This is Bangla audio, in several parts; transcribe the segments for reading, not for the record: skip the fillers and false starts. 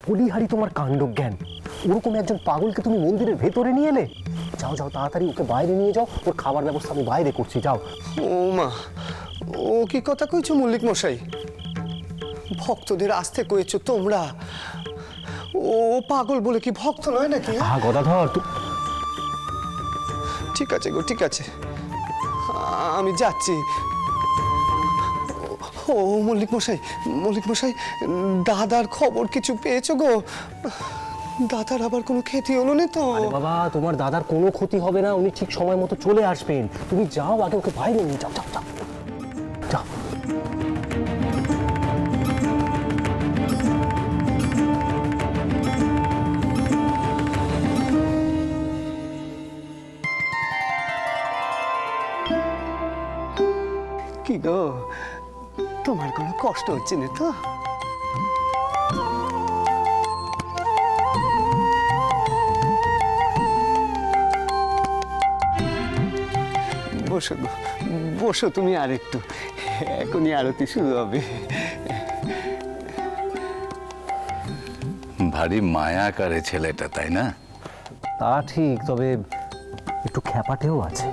বলিহারি তোমার কাণ্ডজ্ঞান। ওরকম একজন পাগলকে তুমি মন্দিরের ভেতরে নিয়ে এলে। যাও যাও, তাড়াতাড়ি ওকে বাইরে নিয়ে যাও, ওর খাবার ব্যবস্থা আমি বাইরে করছি, যাও। ও মা, ও কি কথা কইছো মল্লিক মশাই? ভক্তদের আসতে কয়েছো তোমরা? ও পাগল বলে কি ভক্ত নয় নাকি? হ্যাঁ গদাধর, ঠিক আছে গো, ঠিক আছে, আমি যাচ্ছি। ও মল্লিক মশাই, মল্লিক মশাই, দাদার খবর কিছু পেয়েছো গো? দাদার আবার কোনো ক্ষতি হলো না তো? আরে বাবা, তোমার দাদার কোনো ক্ষতি হবে না, উনি ঠিক সময় মতো চলে আসবেন। তুমি যাও, আগে ওকে বাইরে নিয়ে যাও, যাও যাও যাও। কি গো, তোমার কোনো কষ্ট হচ্ছে না তো? বসো গো, বসো তুমি আর একটু, এখনই আরতি শুরু হবে। ভারী মায়া করে ছেলেটা, তাই না? তা ঠিক, তবে একটু খ্যাপাটেও আছে।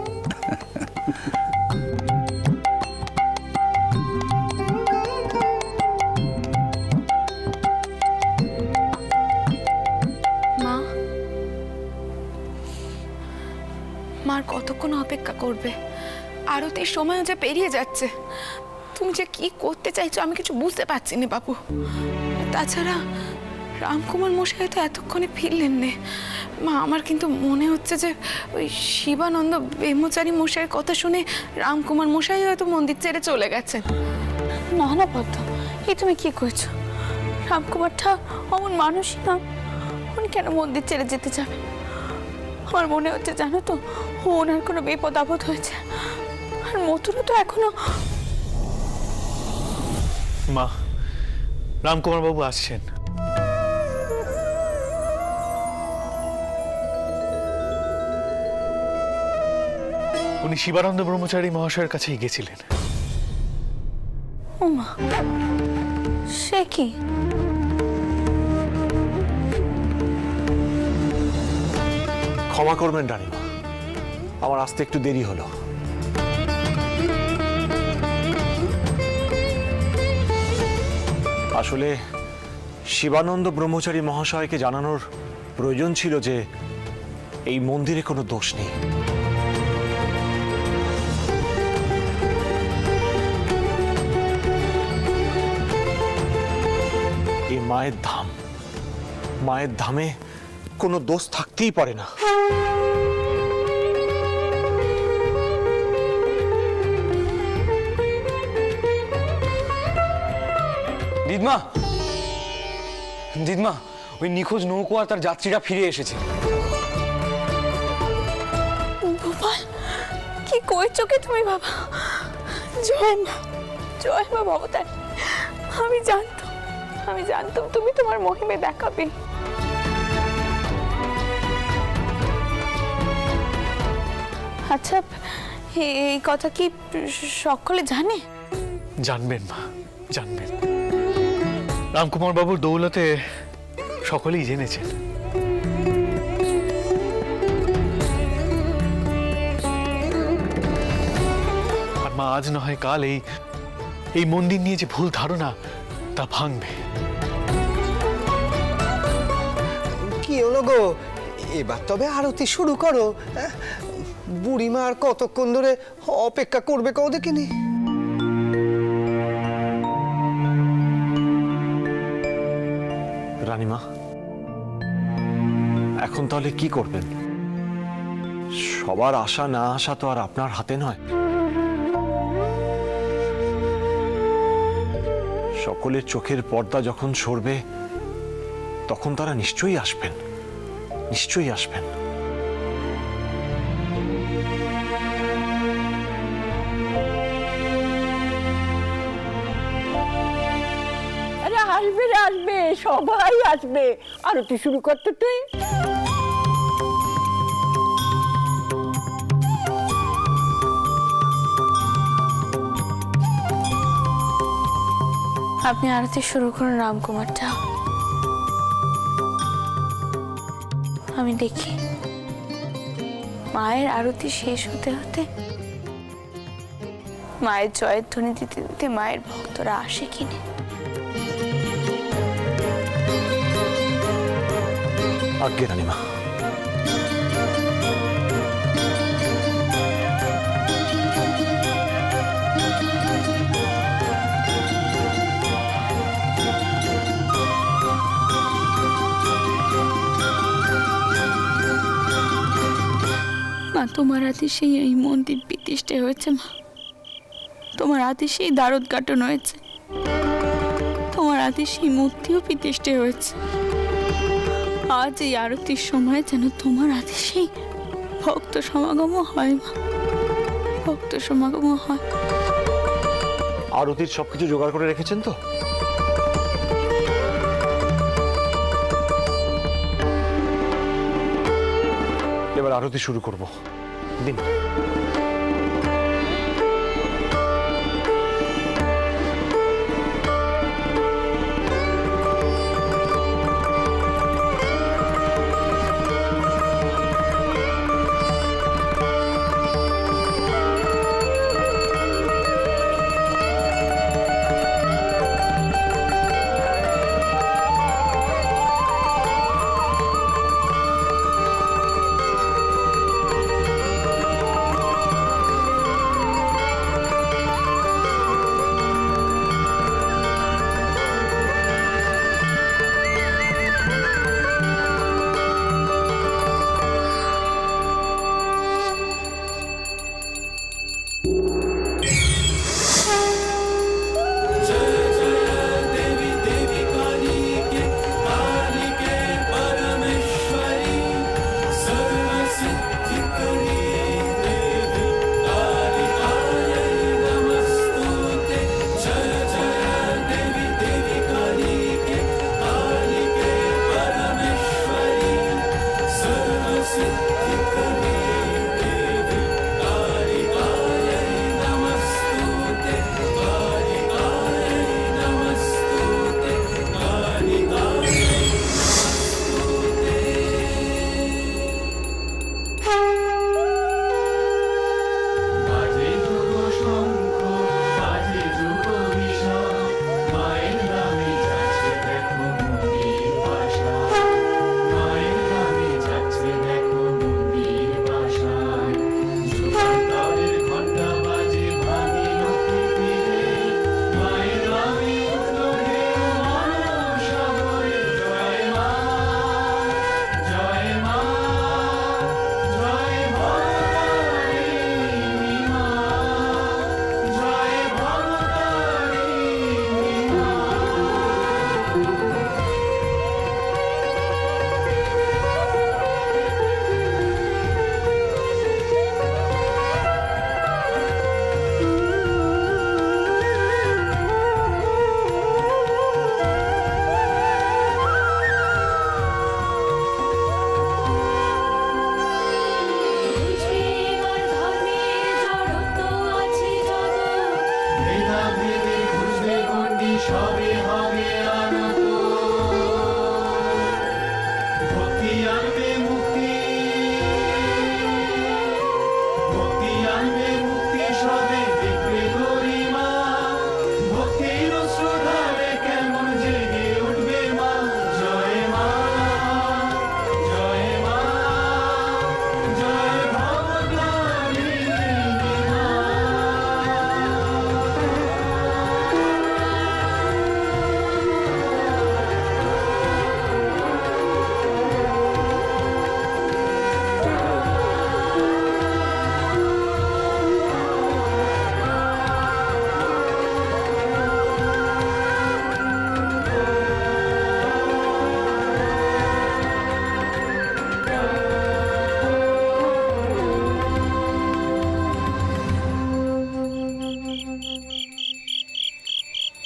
মা, মার কতক্ষণ অপেক্ষা করবে? আরতির সময় যে পেরিয়ে যাচ্ছে। তুমি যে কি করতে চাইছো আমি কিছু বুঝতে পারছি না বাবু। তাছাড়া রামকুমার মশাই তো এতক্ষণে ফিরলেন না। মা, আমার কিন্তু মনে হচ্ছে যে ওই শিবানন্দ ব্রহ্মচারী মশাইয়ের কথা শুনে রামকুমার মশাই হয়তো মন্দির ছেড়ে চলে গেছেন। না না পদ্ম, এই তুমি কি করছো? রামকুমারটা অমন মানুষই না, উনি কেন মন্দির ছেড়ে যেতে যাবে? আমার মনে হচ্ছে জানো তো, ওনার কোনো বিপদ আপদ হয়েছে। আর মথুরা তো এখনো। মা, রামকুমার বাবু আসছেন। উনি শিবানন্দ ব্রহ্মচারী মহাশয়ের কাছেই গেছিলেন। ও মা, সে কি? ক্ষমা করবেন রানীমা, আমার আসতে একটু দেরি হলো। আসলে শিবানন্দ ব্রহ্মচারী মহাশয়কে জানানোর প্রয়োজন ছিল যে এই মন্দিরে কোনো দোষ নেই। এই মায়ের ধাম, মায়ের ধামে কোনো দোষ থাকতেই পারে না। দিদমা, দিদমা, ওই নিখোঁজ নৌকো আর তার যাত্রীরা ফিরে এসেছে। গোপাল, কি কইছো কি তুমি বাবা? জয় মা, জয় মা ভবতার। আমি জানতাম তুমি তোমার মহিমে দেখাবে। আচ্ছা, এই কথা কি সকলে জানে? জানবেন মা, জানবেন। রামকুমার বাবুর দৌলতে সকলেই জেনেছেন। আর মা, আজ না হয় কাল এই মন্দির নিয়ে যে ভুল ধারণা তা ভাঙবে। কি হলো গো, এবার তবে আরতি শুরু করো। বুড়িমা আর কতক্ষণ ধরে অপেক্ষা করবে কও দেখিনি? রানীমা, এখন তাহলে কি করবেন? সবার আশা না আসা তো আর আপনার হাতে নয়। সকলের চোখের পর্দা যখন সরবে তখন তারা নিশ্চয়ই আসবেন, নিশ্চয়ই আসবেন। আরে আসবে রে, আসবে, সবাই আসবে। আরতি শুরু করতে তুই। আপনি আরতি শুরু করুন রামকুমারটা। আমি দেখি মায়ের আরতি শেষ হতে হতে মায়ের জয়ের ধ্বনি দিতে দিতে মায়ের ভক্তরা আসে কিনে। আজ্ঞে রানীমা। মা, তোমার আদেশেই এই মন্দির প্রতিষ্ঠা হয়েছে মা। তোমার আদেশেই দ্বারোদ্ঘাটন হয়েছে, তোমার আদেশেই মূর্তিও প্রতিষ্ঠা হয়েছে। আজ এই আরতির সময় যেন তোমার আদেশেই ভক্ত সমাগম হয় মা, ভক্ত সমাগম হয়। আরতির সবকিছু জোগাড় করে রেখেছেন তো? এবার আরতি শুরু করব। দিন।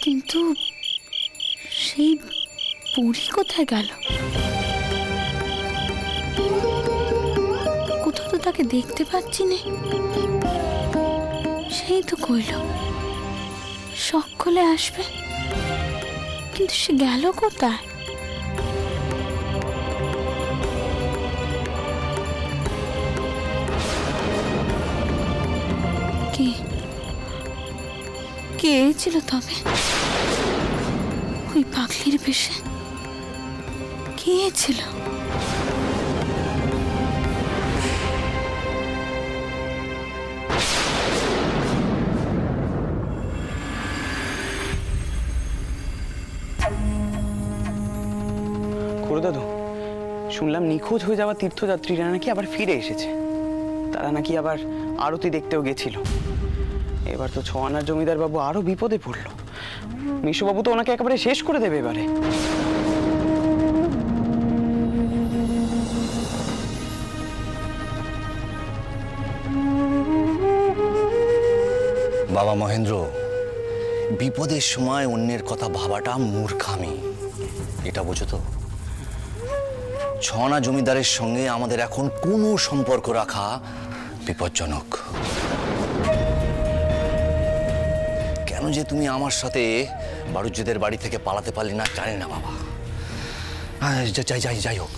কিন্তু সেই বুড়ি কোথায় গেল? কোথাও তো তাকে দেখতে পাচ্ছি না। সেই তো কইল সকলে আসবে, কিন্তু সে গেল কোথায়? কে ছিল তবে ওই পাগলির বেশে? কে ছিল? দাদু, শুনলাম নিখোঁজ হয়ে যাওয়া তীর্থযাত্রীরা নাকি আবার ফিরে এসেছে। তারা নাকি আবার আরতি দেখতেও গেছিল। এবার তো 6 আনার জমিদার বাবু আরো বিপদে পড়লো। মিশুবাবু তো ওনাকে একেবারে শেষ করে দেবে এবারে। বাবা মহেন্দ্র, বিপদের সময় অন্যের কথা ভাবাটা মূর্খামি, এটা বোঝো তো? 6 আনা জমিদারের সঙ্গে আমাদের এখন কোনো সম্পর্ক রাখা বিপজ্জনক। কেন যে তুমি আমার সাথে বাড়ুজ্যদের বাড়ি থেকে পালাতে পারলে না জানি না বাবা। যাই হোক,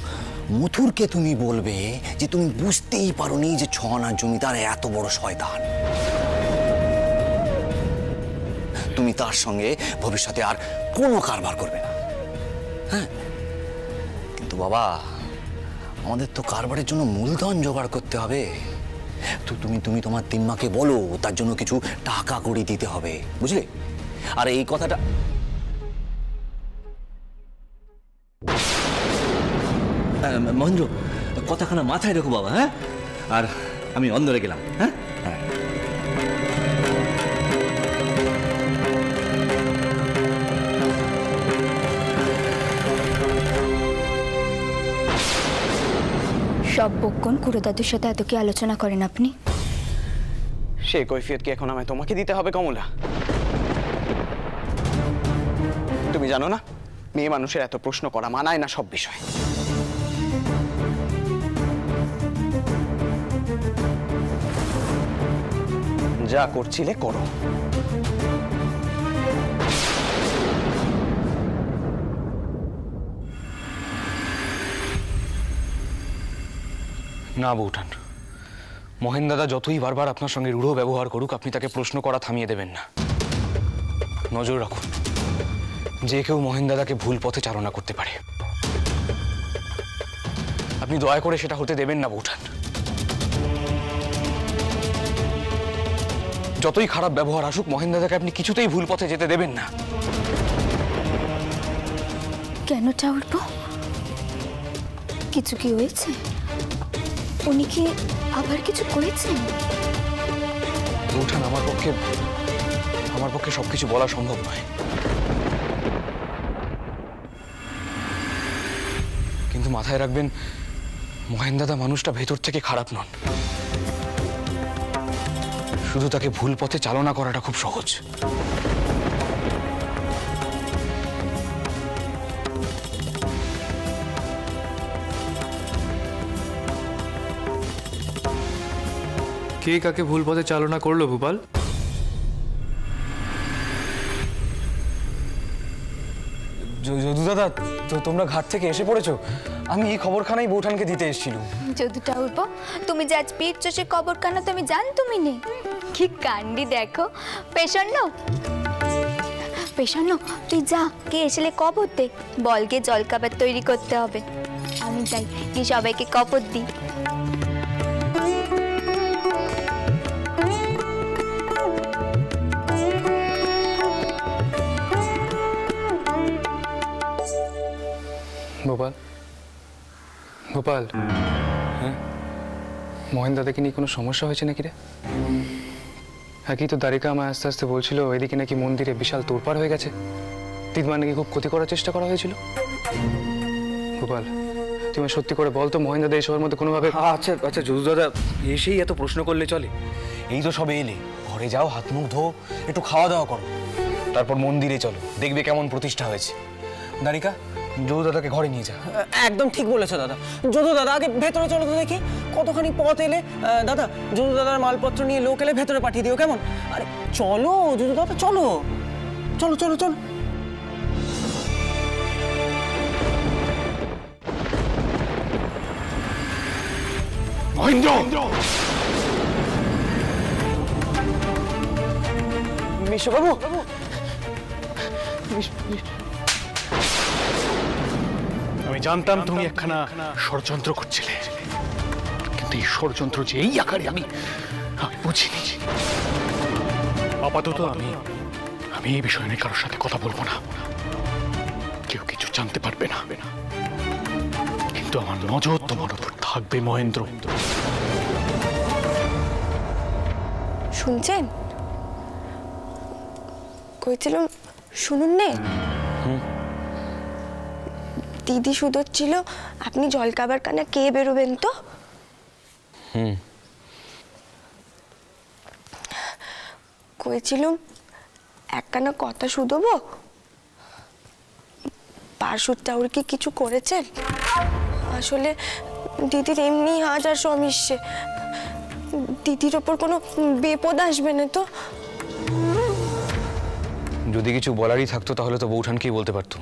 মথুরকে তুমি বলবে যে তুমি বুঝতেই পারোনি যে 6 আনার জমিদার এত বড় শয়তান। তুমি তার সঙ্গে ভবিষ্যতে আর কোনো কারবার করবে না। হ্যাঁ, কিন্তু বাবা আমাদের তো কারবারের জন্য মূলধন জোগাড় করতে হবে। তো তুমি তোমার তিম্মাকে বলো তার জন্য কিছু টাকা কড়ি দিতে হবে, বুঝলে? আর এই কথাটা মহেন্দ্র, কথাখানা মাথায় রেখো বাবা। হ্যাঁ, আর আমি অন্দরে গেলাম। হ্যাঁ, সব বক্ষণ খুড়ো দাদুর সাথে এত কি আলোচনা করেন আপনি? সে কৈফিয়ত কি এখন আমায় তোমাকে দিতে হবে কমলা? তুমি জানো না, মেয়ে মানুষের এত প্রশ্ন করা মানায় না সব বিষয়। যা করছিলে করো। না বউঠান, মহেন দাদা যতই বারবার আপনার সঙ্গে রূঢ় ব্যবহার করুক, আপনি তাকে প্রশ্ন করা থামিয়ে দেবেন না। নজর রাখুন, যে কেউ মহেন দাদাকে ভুল পথে চালনা করতে পারে। আপনি দয়া করে সেটা হতে দেবেন না বউঠান। যতই খারাপ ব্যবহার আসুক, মহেন দাদাকে আপনি কিছুতেই ভুল পথে যেতে দেবেন না। কেন ঠাকুরপো, কিছু কি হয়েছে? উনি কি আবার কিছু করেছেন? বউঠান, আমার পক্ষে সবকিছু বলা সম্ভব নয়, কিন্তু মাথায় রাখবেন মহেন দাদা মানুষটা ভেতর থেকে খারাপ নন। শুধু তাকে ভুল পথে চালনা করাটা খুব সহজ। কে কাকে ভুল পথে চালনা করলো ভূপাল? যদু দাদা, তো তোমরা ঘাট থেকে এসে পড়েছো? আমি এই খবরখানাই বউঠানকে দিতে এসেছিলাম। যদু ঠাকুরপো, তুমি যে আজ পিটছো সে খবর কানা তুমি জানতুমি নে। কি কান্ডি দেখো। পেশান্ন তুই যা, কে এসেলে কবর দে, বলকে জলখাবার তৈরি করতে হবে। আমি যাই, কি সবাইকে কবর দিই। গোপাল, হ্যাঁ, মহেন দাদাকে নিয়ে কোনো সমস্যা হয়েছে নাকি রে? একই তো দ্বারিকা আমায় আস্তে আস্তে বলছিল এদিকে নাকি মন্দিরে বিশাল তোড়পাড় হয়ে গেছে, দিদমা নাকি খুব ক্ষতি করার চেষ্টা করা হয়েছিল। গোপাল, তুমি সত্যি করে বল তো, মহেন দাদা এসবের মধ্যে কোনোভাবে? আচ্ছা আচ্ছা যদু দাদা, এসেই এত প্রশ্ন করলে চলে? এই তো সবে এলে, ঘরে যাও, হাত মুখ ধো, একটু খাওয়া দাওয়া করো, তারপর মন্দিরে চলো, দেখবে কেমন প্রতিষ্ঠা হয়েছে। দ্বারিকা, যদু দাদাকে ঘরে নিয়ে যা। একদম ঠিক বলেছো দাদা। যদু দাদা, আগে ভেতরে চলো তো দেখি। কতখানি পথ এলে দাদা, যদু দাদার মালপত্র নিয়ে লোক এলে ভেতরে পাঠিয়ে দিও, কেমন? আরে চলো যদু দাদা, চলো চলো চলো চলো। মিশুবাবু, আমি জানতাম তুমি একখানা ষড়যন্ত্র করছিলে, কিন্তু এই ষড়যন্ত্র যে এই আকারে আমি বুঝিনি। আপাতত আমি এই বিষয় নিয়ে কারোর সাথে কথা বলবো না, কেউ কিছু জানতে পারবে না, কিন্তু আমার নজর তোমার উপর থাকবে মহেন্দ্র। শুনছেন? কইছিলাম শুনুন নে, দিদি শুধোচ্ছিল আপনি জলখাবার কানে কে বেরোবেন তো। কইছিলাম একখানা কথা শুধোবো। পারশুর চাউর কি কিছু করেছেন? আসলে দিদির এমনি হাজার সমস্যে, দিদির ওপর কোনো বিপদ আসবে না তো? যদি কিছু বলারই থাকতো তাহলে তো বৌঠানকেই বলতে পারতুম।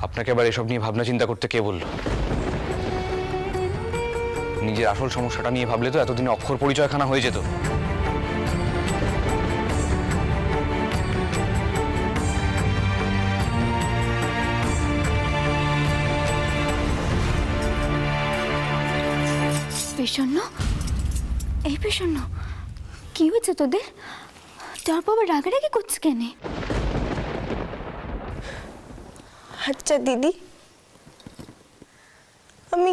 আপনাকে আবার এসব নিয়ে ভাবনা চিন্তা করতে কে বলল? নিজের আসল সমস্যাটা নিয়ে ভাবলে তো এতদিনে অক্ষর পরিচয়খানা হয়ে যেত। বিষণ্ণ? এই বিষণ্ণ কি হয়েছে তোদের? তোর বাবা রাগারাগি করছে কেন? আচ্ছা দিদি, আমি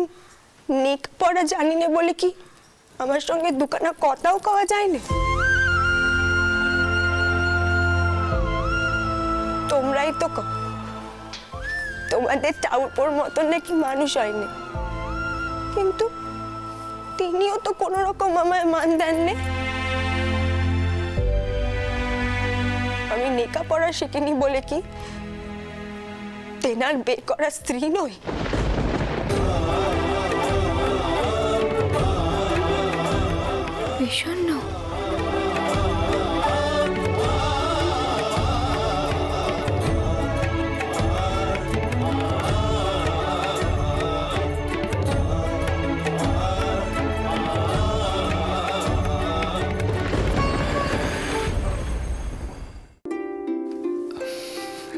নেক পড়া জানি না বলে কি আমার সঙ্গে দুখানা কথাও কওয়া যায় না? তোমরাই তো কও তোমাদের টাউপর মতন নাকি মানুষ হয়নি, কিন্তু তিনিও তো কোনো রকম আমায় মান দেননি। আমি লেখাপড়া শিখিনি বলে কি তেনার বে করা স্ত্রী নই? বিষণ্ণ?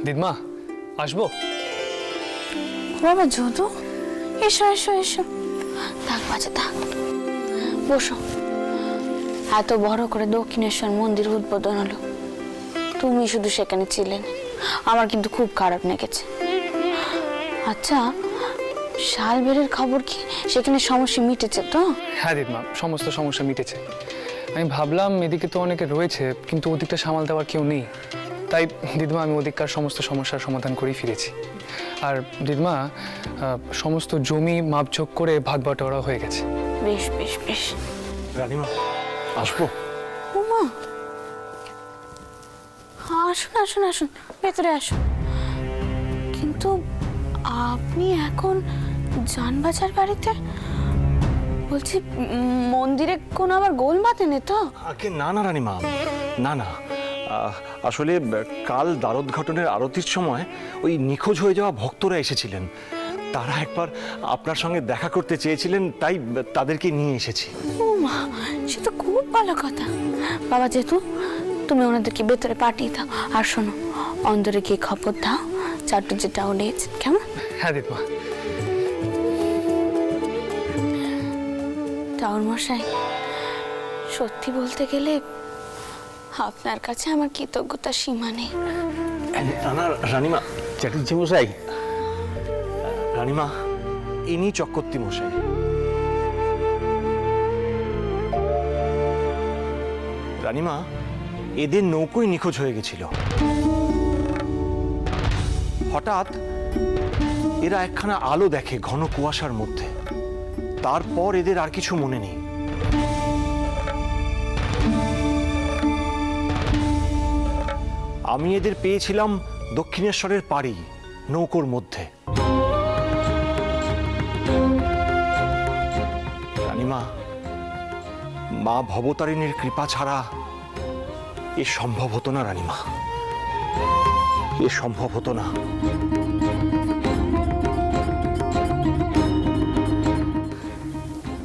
দিদমা, আসবো? বাবা যদু, এসো এসো এসো। থাক বাজে থাক, বসো। এত বড় করে দক্ষিণেশ্বর মন্দির উদ্বোধন হলো, তুমি শুধু সেখানে ছিলেন, আমার কিন্তু খুব খারাপ লেগেছে। আচ্ছা, শালবেরের খবর কি? সেখানে সমস্যা মিটেছে তো? হ্যাঁ দিদমা, সমস্ত সমস্যা মিটেছে। আমি ভাবলাম এদিকে তো অনেকে রয়েছে, কিন্তু ওদিকটা সামাল দেওয়ার কেউ নেই, তাই দিদমা আমি ওদিককার সমস্ত সমস্যার সমাধান করেই ফিরেছি। আর দিদমা, সমস্ত জমি মাপঝোক করে ভাগ বাটোয়ারা হয়ে গেছে। বেশ বেশ বেশ। রানীমা, আসবো? উমা, আসুন আসুন আসুন, ভেতরে আসুন। কিন্তু আপনি এখন জানবাজার বাড়িতে? বলছি মন্দিরে কোনো আবার গোল বাঁধেনি তো? আগে না না রানীমা, না না, আসলে কাল দ্বারোদ্ঘাটনের আরতির সময় ওই নিখোঁজ হয়ে যাওয়া ভক্তরা এসেছিলেন, তারা একবার আপনার সঙ্গে দেখা করতে চেয়েছিলেন, তাই তাদেরকে নিয়ে এসেছি। ও মা, সে তো খুব ভালো কথা। বাবা যেহেতু, তুমি ওনাদেরকে ভেতরে পাঠিয়ে দাও। আর শোনো, অন্দরে গিয়ে খবর দাও চারটে যেটা উঠেছে, কেমন? হ্যাঁ দিদমা। টাউন মশাই, সত্যি বলতে গেলে আপনার কাছে আমার কৃতজ্ঞতার সীমা নেই। না রানীমা, চ্যাটার্জি মশাই, রানীমা, ইনি চক্রবর্তী মশাই। রানীমা, এদের নৌকোই নিখোঁজ হয়ে গেছিল। হঠাৎ এরা একখানা আলো দেখে ঘন কুয়াশার মধ্যে, তারপর এদের আর কিছু মনে নেই। আমি এদের পেয়েছিলাম দক্ষিণেশ্বরের পাড়ি নৌকোর মধ্যে। রানীমা, মা ভবতারিণীর কৃপা ছাড়া এ সম্ভব হতো না রানীমা, এ সম্ভব হতো না।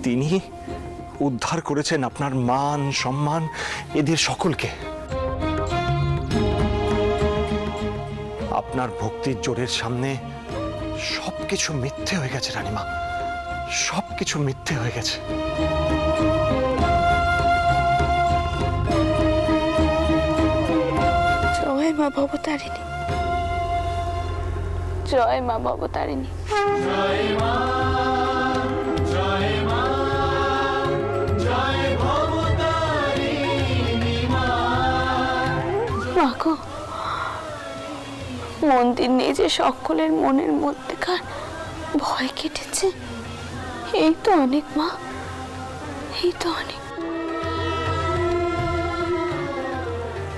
তিনি উদ্ধার করেছেন আপনার মান সম্মান এদের সকলকে। আপনার ভক্তির জোরের সামনে সবকিছু মিথ্যে হয়ে গেছে রানীমা, সবকিছু মিথ্যে হয়ে গেছে। জয় মা ভবতারিণী, জয় মা ভবতারিণী। মাগো, মন্দির নিয়ে যে সকলের মনের মধ্যেকার ভয় কেটেছে, এই তো অনেক মা, এই তো অনেক।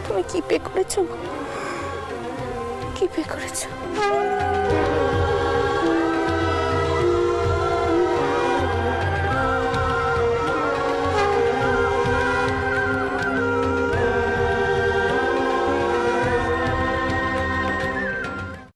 তুমি কি পে করেছো? কি পে করেছো?